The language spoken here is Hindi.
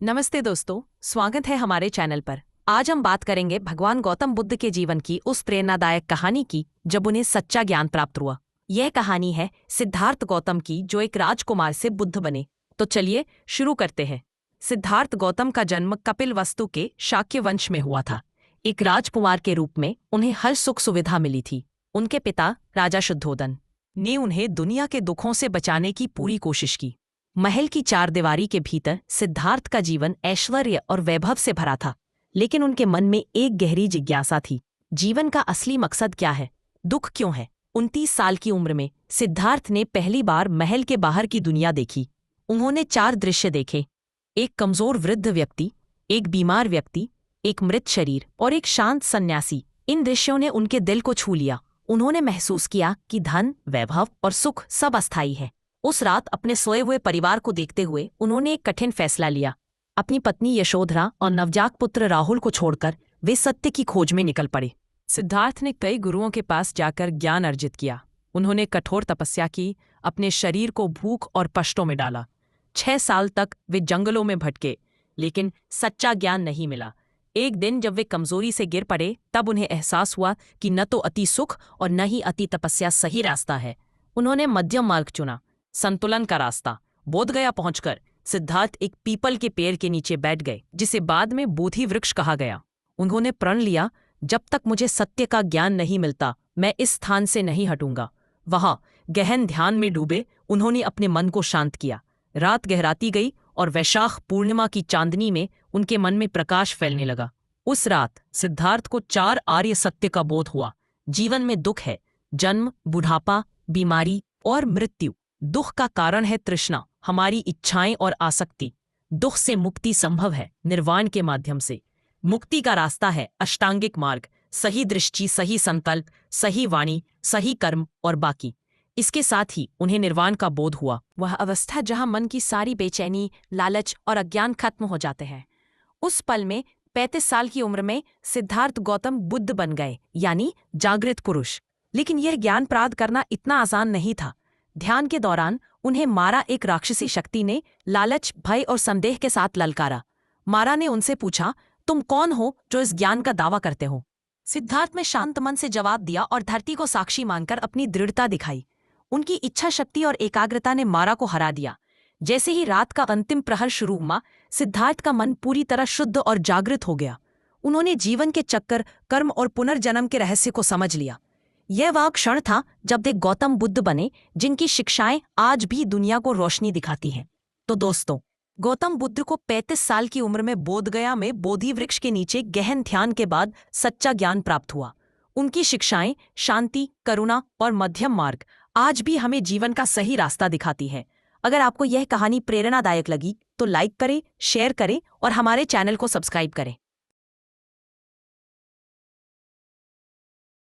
नमस्ते दोस्तों, स्वागत है हमारे चैनल पर। आज हम बात करेंगे भगवान गौतम बुद्ध के जीवन की उस प्रेरणादायक कहानी की जब उन्हें सच्चा ज्ञान प्राप्त हुआ। यह कहानी है सिद्धार्थ गौतम की, जो एक राजकुमार से बुद्ध बने। तो चलिए शुरू करते हैं। सिद्धार्थ गौतम का जन्म कपिलवस्तु के शाक्य वंश में हुआ था। एक राजकुमार के रूप में उन्हें हर सुख सुविधा मिली थी। उनके पिता राजा शुद्धोधन ने उन्हें दुनिया के दुखों से बचाने की पूरी कोशिश की। महल की चारदीवारी के भीतर सिद्धार्थ का जीवन ऐश्वर्य और वैभव से भरा था, लेकिन उनके मन में एक गहरी जिज्ञासा थी। जीवन का असली मकसद क्या है? दुख क्यों है? 29 साल की उम्र में सिद्धार्थ ने पहली बार महल के बाहर की दुनिया देखी। उन्होंने 4 दृश्य देखे। एक कमजोर वृद्ध व्यक्ति, एक बीमार व्यक्ति, एक मृत शरीर और एक शांत सन्यासी। इन दृश्यों ने उनके दिल को छू लिया। उन्होंने महसूस किया कि धन, वैभव और सुख सब अस्थायी है। उस रात अपने सोए हुए परिवार को देखते हुए उन्होंने एक कठिन फैसला लिया। अपनी पत्नी यशोधरा और नवजात पुत्र राहुल को छोड़कर वे सत्य की खोज में निकल पड़े। सिद्धार्थ ने कई गुरुओं के पास जाकर ज्ञान अर्जित किया। उन्होंने कठोर तपस्या की, अपने शरीर को भूख और कष्टों में डाला। 6 साल तक वे जंगलों में भटके, लेकिन सच्चा ज्ञान नहीं मिला। एक दिन जब वे कमजोरी से गिर पड़े, तब उन्हें एहसास हुआ कि न तो अति सुख और न ही अति तपस्या सही रास्ता है। उन्होंने मध्यम मार्ग चुना, संतुलन का रास्ता। बोधगया पहुंचकर सिद्धार्थ एक पीपल के पेड़ के नीचे बैठ गए, जिसे बाद में बोधि वृक्ष कहा गया। उन्होंने प्रण लिया, जब तक मुझे सत्य का ज्ञान नहीं मिलता, मैं इस स्थान से नहीं हटूंगा। वहां गहन ध्यान में डूबे उन्होंने अपने मन को शांत किया। रात गहराती गई और वैशाख पूर्णिमा की चांदनी में उनके मन में प्रकाश फैलने लगा। उस रात सिद्धार्थ को 4 आर्य सत्य का बोध हुआ। जीवन में दुख है, जन्म, बुढ़ापा, बीमारी और मृत्यु। दुख का कारण है तृष्णा, हमारी इच्छाएं और आसक्ति। दुख से मुक्ति संभव है निर्वाण के माध्यम से। मुक्ति का रास्ता है अष्टांगिक मार्ग, सही दृष्टि, सही संकल्प, सही वाणी, सही कर्म और बाकी। इसके साथ ही उन्हें निर्वाण का बोध हुआ, वह अवस्था जहां मन की सारी बेचैनी, लालच और अज्ञान खत्म हो जाते हैं। उस पल में 35 साल की उम्र में सिद्धार्थ गौतम बुद्ध बन गए, यानी जागृत पुरुष। लेकिन यह ज्ञान प्राप्त करना इतना आसान नहीं था। ध्यान के दौरान उन्हें मारा एक राक्षसी शक्ति ने लालच, भय और संदेह के साथ ललकारा। मारा ने उनसे पूछा, तुम कौन हो जो इस ज्ञान का दावा करते हो? सिद्धार्थ ने शांत मन से जवाब दिया और धरती को साक्षी मानकर अपनी दृढ़ता दिखाई। उनकी इच्छा शक्ति और एकाग्रता ने मारा को हरा दिया। जैसे ही रात का अंतिम प्रहर शुरू हुआ, सिद्धार्थ का मन पूरी तरह शुद्ध और जागृत हो गया। उन्होंने जीवन के चक्कर, कर्म और पुनर्जन्म के रहस्य को समझ लिया। यह वह क्षण था जब वे गौतम बुद्ध बने, जिनकी शिक्षाएं आज भी दुनिया को रोशनी दिखाती हैं। तो दोस्तों, गौतम बुद्ध को 35 साल की उम्र में बोधगया में बोधि वृक्ष के नीचे गहन ध्यान के बाद सच्चा ज्ञान प्राप्त हुआ। उनकी शिक्षाएं शांति, करुणा और मध्यम मार्ग आज भी हमें जीवन का सही रास्ता दिखाती है। अगर आपको यह कहानी प्रेरणादायक लगी तो लाइक करें, शेयर करें और हमारे चैनल को सब्सक्राइब करें।